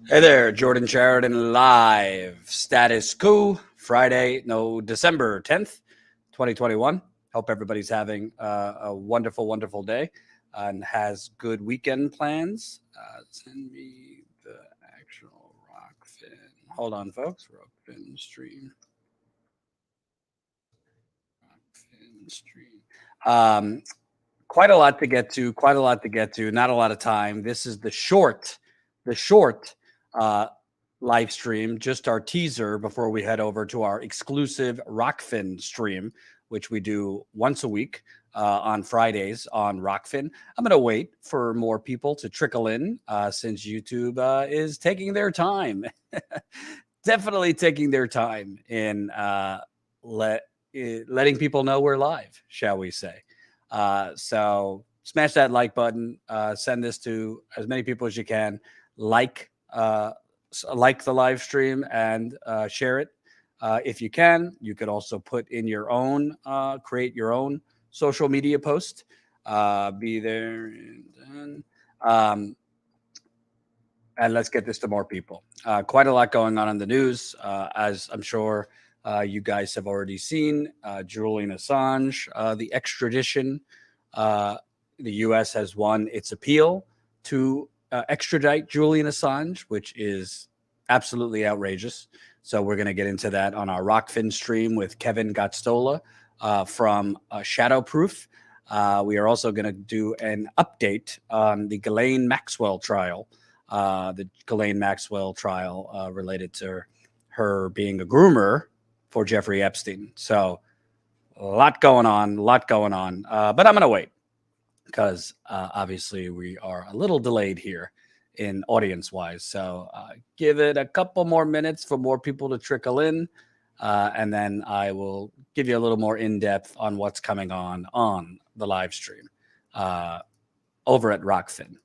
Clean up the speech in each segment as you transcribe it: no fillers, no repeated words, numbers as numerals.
Hey there, Jordan Sheridan live. Status Coup, Friday, no, December 10th, 2021. Hope everybody's having a wonderful, wonderful day and has good weekend plans. Send me the actual Rokfin. Hold on, folks. Rokfin stream. Rokfin stream. Um, Quite a lot to get to. Quite a lot to get to. Not a lot of time. This is the short uh, live stream, just our teaser before we head over to our exclusive Rokfin stream, which we do once a week on Fridays on Rokfin. I'm going to wait for more people to trickle in since YouTube is taking their time, definitely taking their time in letting people know we're live, shall we say. So smash that like button, send this to as many people as you can, like the live stream and share it if you can. You could also put in your own, create your own social media post. Be there and let's get this to more people. Quite a lot going on in the news, as I'm sure you guys have already seen. Julian Assange, the extradition. The U.S. has won its appeal to extradite Julian Assange, which is absolutely outrageous. So we're going to get into that on our Rokfin stream with Kevin Gotstola from Shadowproof. We are also going to do an update on the Ghislaine Maxwell trial. The Ghislaine Maxwell trial related to her being a groomer for Jeffrey Epstein. So a lot going on. But I'm going to wait because obviously we are a little delayed here in audience wise. So give it a couple more minutes for more people to trickle in. And then I will give you a little more in depth on what's coming on the live stream over at Rokfin.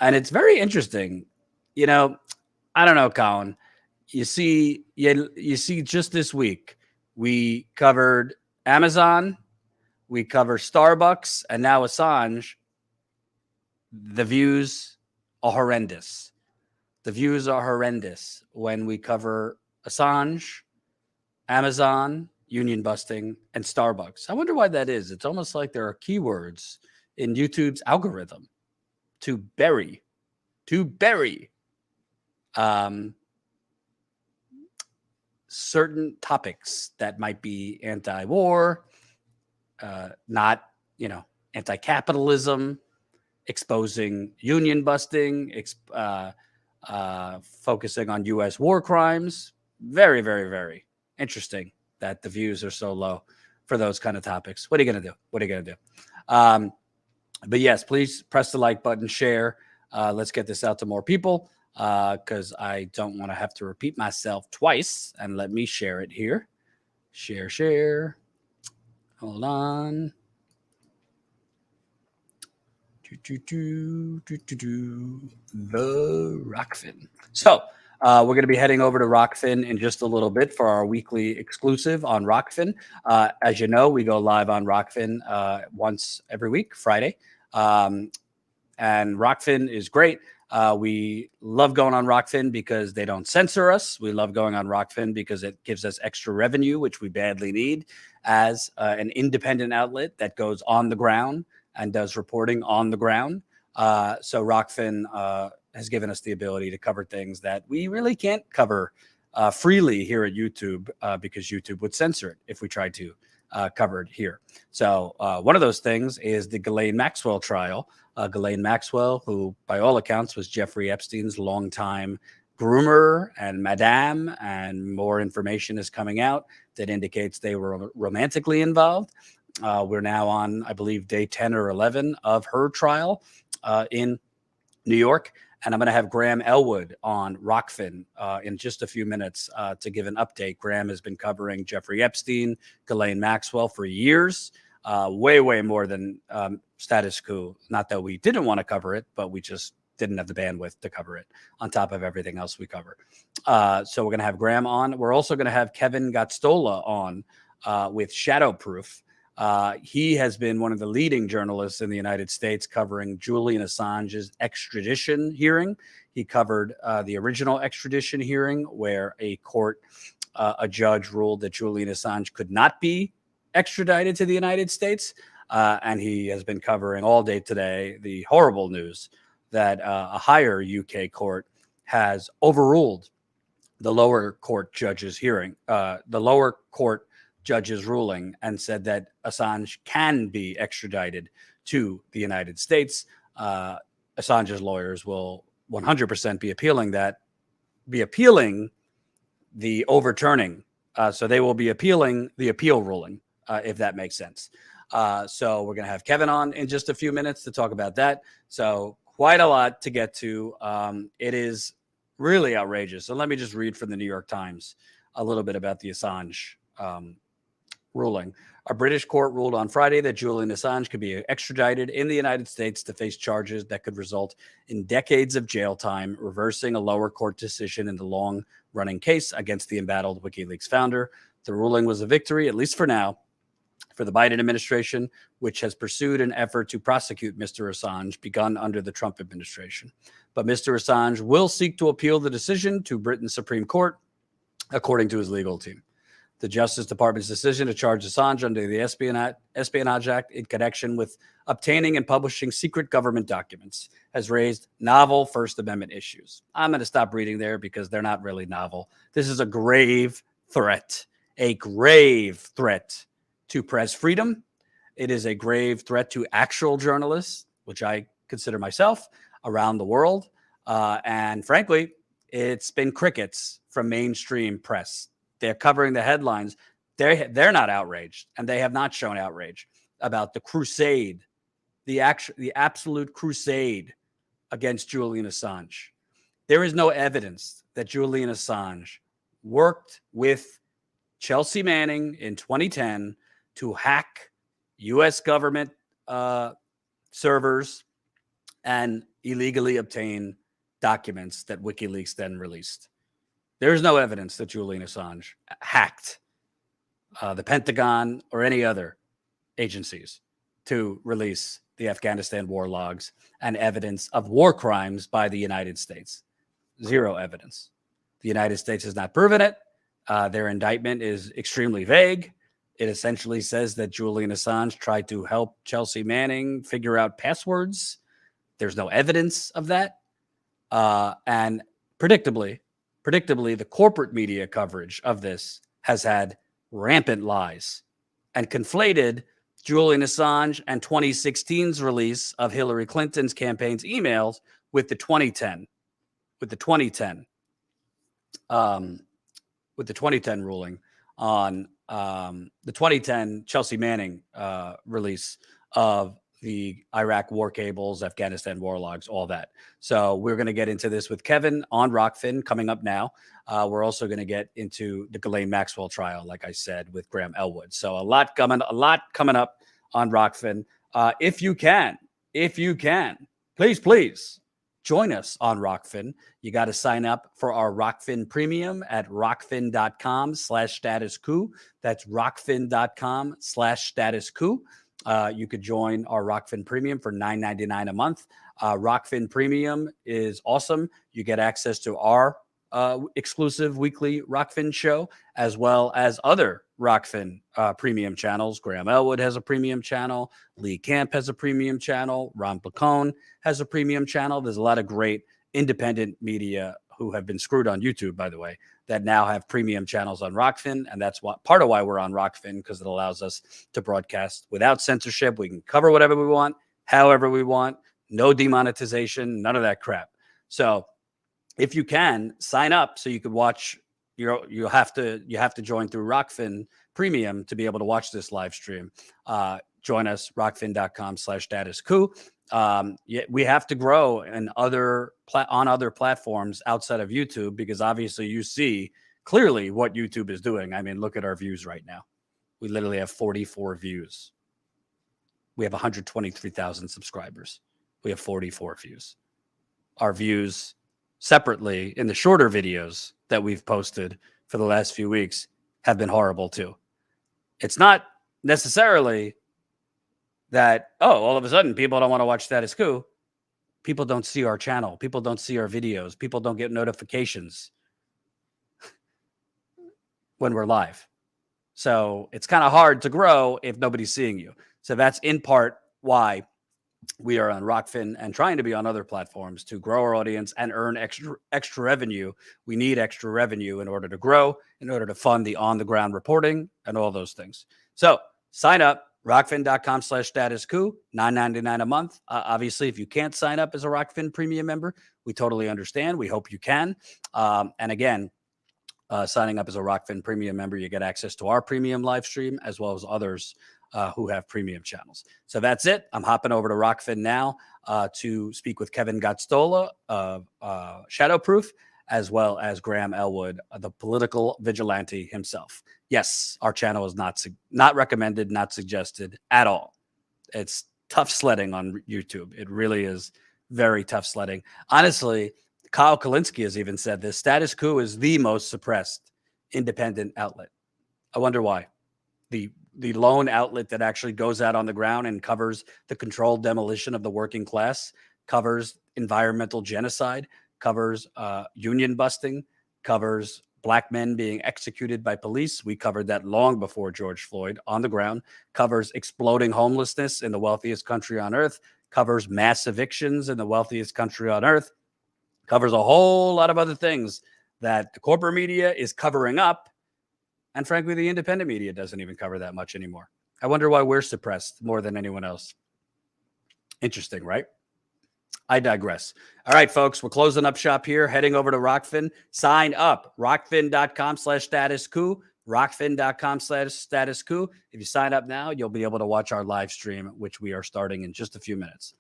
And it's very interesting. You know, I don't know, Colin. You see just this week, we covered Amazon, we cover Starbucks, and now Assange. The views are horrendous. The views are horrendous when we cover Assange, Amazon, union busting, and Starbucks. I wonder why that is. It's almost like there are keywords in YouTube's algorithm to bury certain topics that might be anti-war, not, anti-capitalism, exposing union busting, focusing on U.S. war crimes. Very, very, very interesting that the views are so low for those kind of topics. What are you going to do? But yes, please press the like button, share. Let's get this out to more people because I don't want to have to repeat myself twice. And let me share it here. Share. Hold on. The Rokfin. So we're going to be heading over to Rokfin in just a little bit for our weekly exclusive on Rokfin. As you know, we go live on Rokfin once every week, Friday. And Rokfin is great. We love going on Rokfin because they don't censor us. We love going on Rokfin because it gives us extra revenue, which we badly need as an independent outlet that goes on the ground and does reporting on the ground. So Rokfin has given us the ability to cover things that we really can't cover freely here at YouTube because YouTube would censor it if we tried to cover it here. So one of those things is the Ghislaine Maxwell trial. Ghislaine Maxwell, who by all accounts was Jeffrey Epstein's longtime groomer and madame, and more information is coming out that indicates they were romantically involved. We're now on, I believe, day 10 or 11 of her trial in New York. And I'm going to have Graham Elwood on Rokfin in just a few minutes to give an update. Graham has been covering Jeffrey Epstein, Ghislaine Maxwell for years, way more than Status Coup. Not that we didn't want to cover it, but we just didn't have the bandwidth to cover it on top of everything else we cover. So we're going to have Graham on. We're also going to have Kevin Gotstola on with Shadowproof. He has been one of the leading journalists in the United States covering Julian Assange's extradition hearing. He covered the original extradition hearing where a judge ruled that Julian Assange could not be extradited to the United States. And he has been covering all day today the horrible news that a higher UK court has overruled the lower court judge's hearing, the lower court judge's ruling, and said that Assange can be extradited to the United States. Assange's lawyers will 100% be appealing the overturning. So they will be appealing the appeal ruling, if that makes sense. So we're going to have Kevin on in just a few minutes to talk about that. So quite a lot to get to. It is really outrageous. So let me just read from the New York Times a little bit about the Assange ruling. A British court ruled on Friday that Julian Assange could be extradited in the United States to face charges that could result in decades of jail time, reversing a lower court decision in the long-running case against the embattled WikiLeaks founder. The ruling was a victory, at least for now, for the Biden administration, which has pursued an effort to prosecute Mr. Assange begun under the Trump administration. But Mr. Assange will seek to appeal the decision to Britain's Supreme Court, according to his legal team. The Justice Department's decision to charge Assange under the Espionage Act in connection with obtaining and publishing secret government documents has raised novel First Amendment issues. I'm going to stop reading there because they're not really novel. This is a grave threat to press freedom. It is a grave threat to actual journalists, which I consider myself, around the world. And frankly, it's been crickets from mainstream press. They're covering the headlines. They're not outraged, and they have not shown outrage about the crusade, the absolute crusade against Julian Assange. There is no evidence that Julian Assange worked with Chelsea Manning in 2010 to hack U.S. government servers and illegally obtain documents that WikiLeaks then released. There is no evidence that Julian Assange hacked the Pentagon or any other agencies to release the Afghanistan war logs and evidence of war crimes by the United States. Zero evidence. The United States has not proven it. Their indictment is extremely vague. It essentially says that Julian Assange tried to help Chelsea Manning figure out passwords. There's no evidence of that. And predictably, the corporate media coverage of this has had rampant lies and conflated Julian Assange and 2016's release of Hillary Clinton's campaign's emails with the 2010 ruling on the 2010 Chelsea Manning release of the Iraq war cables, Afghanistan war logs, all that. So we're going to get into this with Kevin on Rokfin coming up now. We're also going to get into the Ghislaine Maxwell trial, like I said, with Graham Elwood. So a lot coming up on Rokfin. If you can, please join us on Rokfin. You got to sign up for our Rokfin premium at rokfin.com/statuscoup. That's rokfin.com/statuscoup. You could join our Rokfin premium for $9.99 a month. Rokfin premium is awesome. You get access to our exclusive weekly Rokfin show, as well as other Rokfin premium channels. Graham Elwood has a premium channel. Lee Camp has a premium channel. Ron Placone has a premium channel. There's a lot of great independent media who have been screwed on YouTube, by the way, that now have premium channels on Rokfin. And that's part of why we're on Rokfin, because it allows us to broadcast without censorship. We can cover whatever we want, however we want, no demonetization, none of that crap. So if you can sign up so you could watch, you have to join through Rokfin premium to be able to watch this live stream. Join us, rokfin.com/statuscoup. We have to grow on other platforms outside of YouTube, because obviously you see clearly what YouTube is doing. I mean, look at our views right now. We literally have 44 views. We have 123,000 subscribers. We have 44 views. Our views separately in the shorter videos that we've posted for the last few weeks have been horrible too. It's not necessarily that, oh, all of a sudden people don't want to watch Status Coup. People don't see our channel. People don't see our videos. People don't get notifications when we're live. So it's kind of hard to grow if nobody's seeing you. So that's in part why we are on Rokfin and trying to be on other platforms to grow our audience and earn extra revenue. We need extra revenue in order to grow, in order to fund the on-the-ground reporting and all those things. So sign up, Rokfin.com/statuscoup, $9.99 a month. Obviously, if you can't sign up as a Rokfin premium member, we totally understand. We hope you can. And again, signing up as a Rokfin premium member, you get access to our premium live stream as well as others who have premium channels. So that's it. I'm hopping over to Rokfin now to speak with Kevin Gotstola of Shadowproof, as well as Graham Elwood, the political vigilante himself. Yes, our channel is not recommended, not suggested at all. It's tough sledding on YouTube. It really is very tough sledding. Honestly, Kyle Kalinske has even said this. Status Coup is the most suppressed independent outlet. I wonder why. The lone outlet that actually goes out on the ground and covers the controlled demolition of the working class, covers environmental genocide, covers union busting, covers black men being executed by police. We covered that long before George Floyd on the ground, covers exploding homelessness in the wealthiest country on earth, covers mass evictions in the wealthiest country on earth, covers a whole lot of other things that the corporate media is covering up. And frankly, the independent media doesn't even cover that much anymore. I wonder why we're suppressed more than anyone else. Interesting, right? I digress. All right, folks, we're closing up shop here, heading over to Rokfin. Sign up, rokfin.com/statuscoup, rokfin.com/statuscoup. If you sign up now, you'll be able to watch our live stream, which we are starting in just a few minutes.